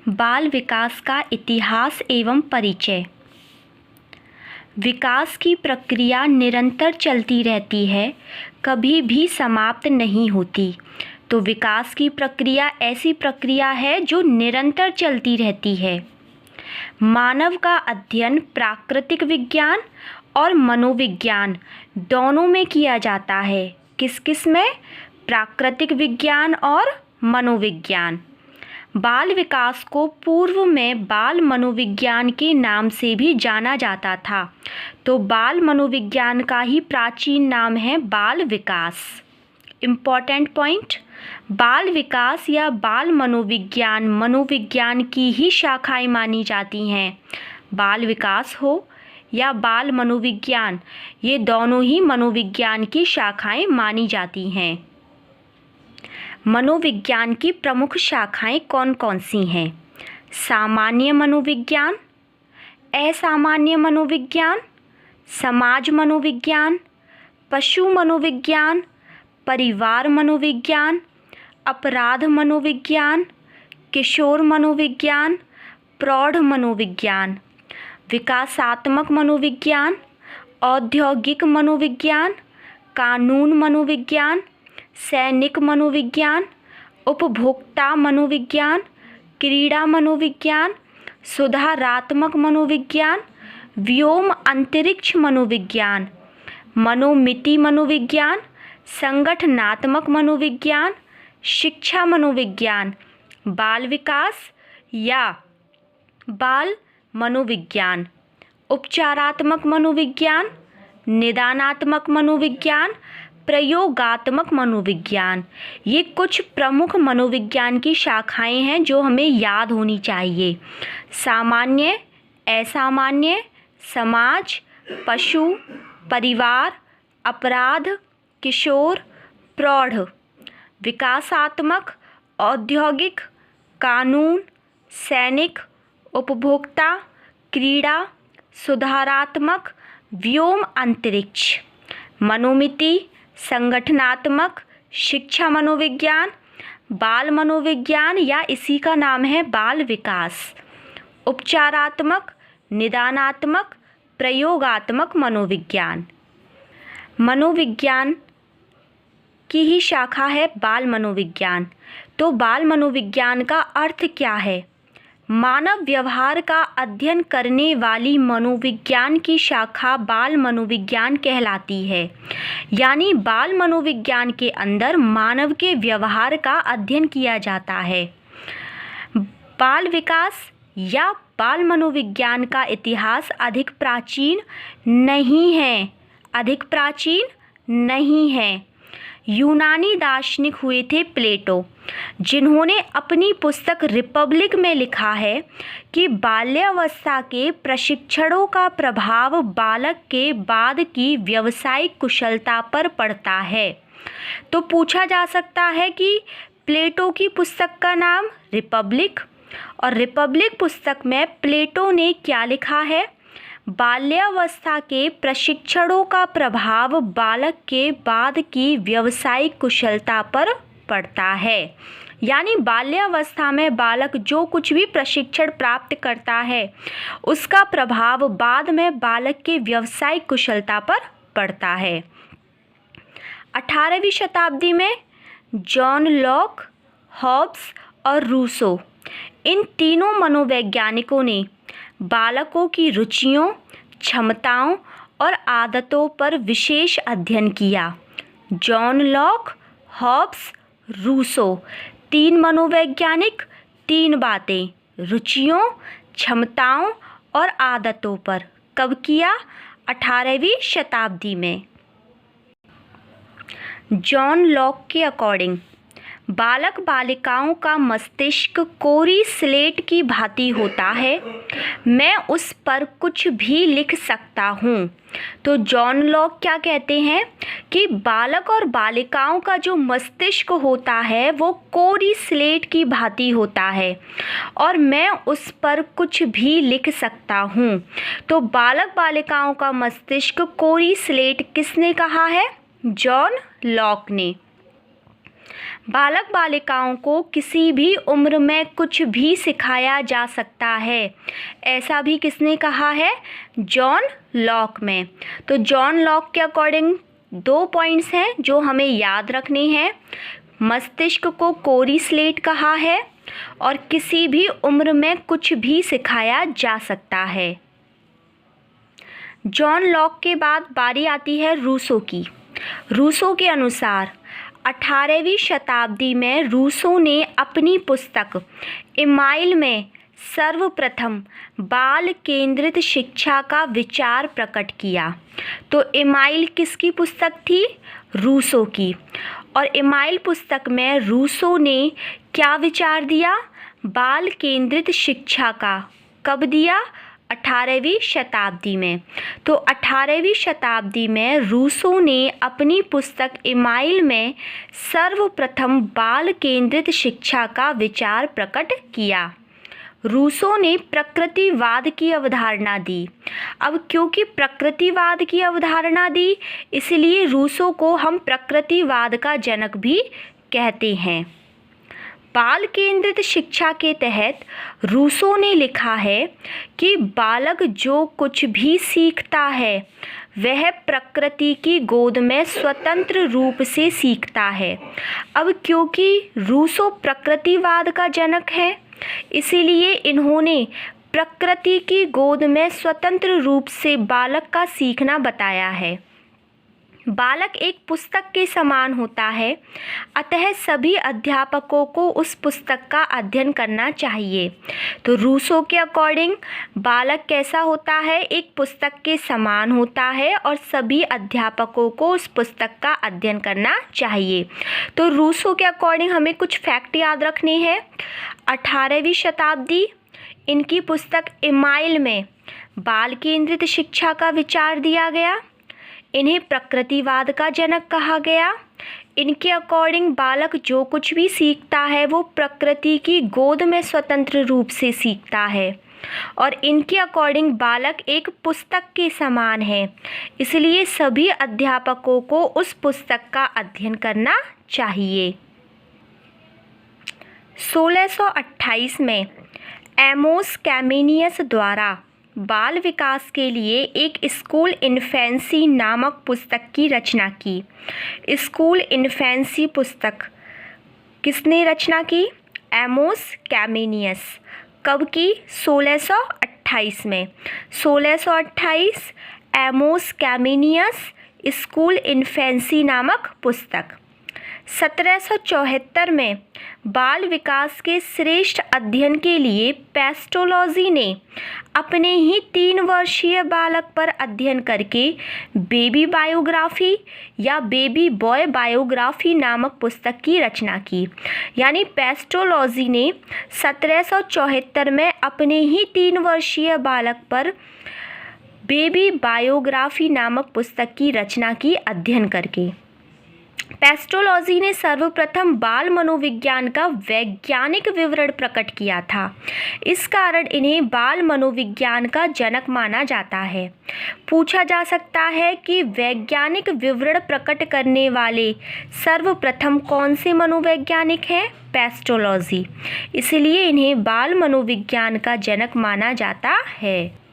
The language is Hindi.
बाल विकास का इतिहास एवं परिचय। विकास की प्रक्रिया निरंतर चलती रहती है, कभी भी समाप्त नहीं होती। तो विकास की प्रक्रिया ऐसी प्रक्रिया है जो निरंतर चलती रहती है। मानव का अध्ययन प्राकृतिक विज्ञान और मनोविज्ञान दोनों में किया जाता है। किस किस में? प्राकृतिक विज्ञान और मनोविज्ञान। बाल विकास को पूर्व में बाल मनोविज्ञान के नाम से भी जाना जाता था। तो बाल मनोविज्ञान का ही प्राचीन नाम है बाल विकास। इम्पॉर्टेंट पॉइंट, बाल विकास या बाल मनोविज्ञान मनोविज्ञान की ही शाखाएं मानी जाती हैं। बाल विकास हो या बाल मनोविज्ञान, ये दोनों ही मनोविज्ञान की शाखाएं मानी जाती हैं। मनोविज्ञान की प्रमुख शाखाएं कौन कौन सी हैं? सामान्य मनोविज्ञान, असामान्य मनोविज्ञान, समाज मनोविज्ञान, पशु मनोविज्ञान, परिवार मनोविज्ञान, अपराध मनोविज्ञान, किशोर मनोविज्ञान, प्रौढ़ मनोविज्ञान, विकासात्मक मनोविज्ञान, औद्योगिक मनोविज्ञान, कानून मनोविज्ञान, सैनिक मनोविज्ञान, उपभोक्ता मनोविज्ञान, क्रीड़ा मनोविज्ञान, सुधारात्मक मनोविज्ञान, व्योम अंतरिक्ष मनोविज्ञान, मनोमिति मनोविज्ञान, संगठनात्मक मनोविज्ञान, शिक्षा मनोविज्ञान, बाल विकास या बाल मनोविज्ञान, उपचारात्मक मनोविज्ञान, निदानात्मक मनोविज्ञान, प्रयोगात्मक मनोविज्ञान। ये कुछ प्रमुख मनोविज्ञान की शाखाएं हैं जो हमें याद होनी चाहिए। सामान्य, असामान्य, समाज, पशु, परिवार, अपराध, किशोर, प्रौढ़, विकासात्मक, औद्योगिक, कानून, सैनिक, उपभोक्ता, क्रीड़ा, सुधारात्मक, व्योम अंतरिक्ष, मनोमिति, संगठनात्मक, शिक्षा मनोविज्ञान, बाल मनोविज्ञान या इसी का नाम है बाल विकास, उपचारात्मक, निदानात्मक, प्रयोगात्मक मनोविज्ञान। मनोविज्ञान की ही शाखा है बाल मनोविज्ञान। तो बाल मनोविज्ञान का अर्थ क्या है? मानव व्यवहार का अध्ययन करने वाली मनोविज्ञान की शाखा बाल मनोविज्ञान कहलाती है। यानी बाल मनोविज्ञान के अंदर मानव के व्यवहार का अध्ययन किया जाता है। बाल विकास या बाल मनोविज्ञान का इतिहास अधिक प्राचीन नहीं है। यूनानी दार्शनिक हुए थे प्लेटो, जिन्होंने अपनी पुस्तक रिपब्लिक में लिखा है कि बाल्यावस्था के प्रशिक्षणों का प्रभाव बालक के बाद की व्यावसायिक कुशलता पर पड़ता है। तो पूछा जा सकता है कि प्लेटो की पुस्तक का नाम रिपब्लिक, और रिपब्लिक पुस्तक में प्लेटो ने क्या लिखा है? बाल्यावस्था के प्रशिक्षणों का प्रभाव बालक के बाद की व्यावसायिक कुशलता पर पड़ता है। यानी बाल्यावस्था में बालक जो कुछ भी प्रशिक्षण प्राप्त करता है उसका प्रभाव बाद में बालक के व्यावसायिक कुशलता पर पड़ता है। 18वीं शताब्दी में जॉन लॉक, हॉब्स और रूसो, इन तीनों मनोवैज्ञानिकों ने बालकों की रुचियों, क्षमताओं और आदतों पर विशेष अध्ययन किया। जॉन लॉक, हॉब्स, रूसो, 3 मनोवैज्ञानिक 3 बातें रुचियों, क्षमताओं और आदतों पर कब किया? 18वीं शताब्दी में। जॉन लॉक के अकॉर्डिंग बालक बालिकाओं का मस्तिष्क कोरी स्लेट की भांति होता है, मैं उस पर कुछ भी लिख सकता हूँ। तो जॉन लॉक क्या कहते हैं कि बालक और बालिकाओं का जो मस्तिष्क होता है वो कोरी स्लेट की भांति होता है और मैं उस पर कुछ भी लिख सकता हूँ। तो बालक बालिकाओं का मस्तिष्क कोरी स्लेट किसने कहा है? जॉन लॉक ने। बालक बालिकाओं को किसी भी उम्र में कुछ भी सिखाया जा सकता है, ऐसा भी किसने कहा है? जॉन लॉक में। तो जॉन लॉक के अकॉर्डिंग 2 पॉइंट्स हैं जो हमें याद रखने हैं। मस्तिष्क को कोरी स्लेट कहा है और किसी भी उम्र में कुछ भी सिखाया जा सकता है। जॉन लॉक के बाद बारी आती है रूसो की। रूसो के अनुसार 18वीं शताब्दी में रूसो ने अपनी पुस्तक इमाइल में सर्वप्रथम बाल केंद्रित शिक्षा का विचार प्रकट किया। तो इमाइल किसकी पुस्तक थी? रूसो की। और इमाइल पुस्तक में रूसो ने क्या विचार दिया? बाल केंद्रित शिक्षा का। कब दिया? 18वीं शताब्दी में। तो 18वीं शताब्दी में रूसो ने अपनी पुस्तक इमाइल में सर्वप्रथम बाल केंद्रित शिक्षा का विचार प्रकट किया। रूसो ने प्रकृतिवाद की अवधारणा दी। अब क्योंकि प्रकृतिवाद की अवधारणा दी, इसलिए रूसो को हम प्रकृतिवाद का जनक भी कहते हैं। बाल केंद्रित शिक्षा के तहत रूसो ने लिखा है कि बालक जो कुछ भी सीखता है वह प्रकृति की गोद में स्वतंत्र रूप से सीखता है। अब क्योंकि रूसो प्रकृतिवाद का जनक है, इसीलिए इन्होंने प्रकृति की गोद में स्वतंत्र रूप से बालक का सीखना बताया है। बालक एक पुस्तक के समान होता है, अतः सभी अध्यापकों को उस पुस्तक का अध्ययन करना चाहिए। तो रूसो के अकॉर्डिंग बालक कैसा होता है? एक पुस्तक के समान होता है और सभी अध्यापकों को उस पुस्तक का अध्ययन करना चाहिए। तो रूसो के अकॉर्डिंग हमें कुछ फैक्ट याद रखने हैं। 18वीं शताब्दी, इनकी पुस्तक इमाइल में बाल केंद्रित शिक्षा का विचार दिया गया। इन्हें प्रकृतिवाद का जनक कहा गया। इनके अकॉर्डिंग बालक जो कुछ भी सीखता है वो प्रकृति की गोद में स्वतंत्र रूप से सीखता है। और इनके अकॉर्डिंग बालक एक पुस्तक के समान है, इसलिए सभी अध्यापकों को उस पुस्तक का अध्ययन करना चाहिए। 1628 में एमोस कैमेनियस द्वारा बाल विकास के लिए एक स्कूल इन्फेंसी नामक पुस्तक की रचना की। स्कूल इन्फेंसी पुस्तक किसने रचना की? एमोस कैमेनियस। कब की? 1628 में। 1628 एमोस कैमेनियस स्कूल इन्फेंसी नामक पुस्तक। 1774 में बाल विकास के श्रेष्ठ अध्ययन के लिए पेस्टोलॉजी ने अपने ही 3 वर्षीय बालक पर अध्ययन करके बेबी बायोग्राफी या बेबी बॉय बायोग्राफी नामक पुस्तक की रचना की। यानी पेस्टोलॉजी ने 1774 में अपने ही 3 वर्षीय बालक पर बेबी बायोग्राफी नामक पुस्तक की रचना की अध्ययन करके। पेस्टोलॉजी ने सर्वप्रथम बाल मनोविज्ञान का वैज्ञानिक विवरण प्रकट किया था। इस कारण इन्हें बाल मनोविज्ञान का जनक माना जाता है। पूछा जा सकता है कि वैज्ञानिक विवरण प्रकट करने वाले सर्वप्रथम कौन से मनोवैज्ञानिक हैं? पेस्टोलॉजी। इसलिए इन्हें बाल मनोविज्ञान का जनक माना जाता है।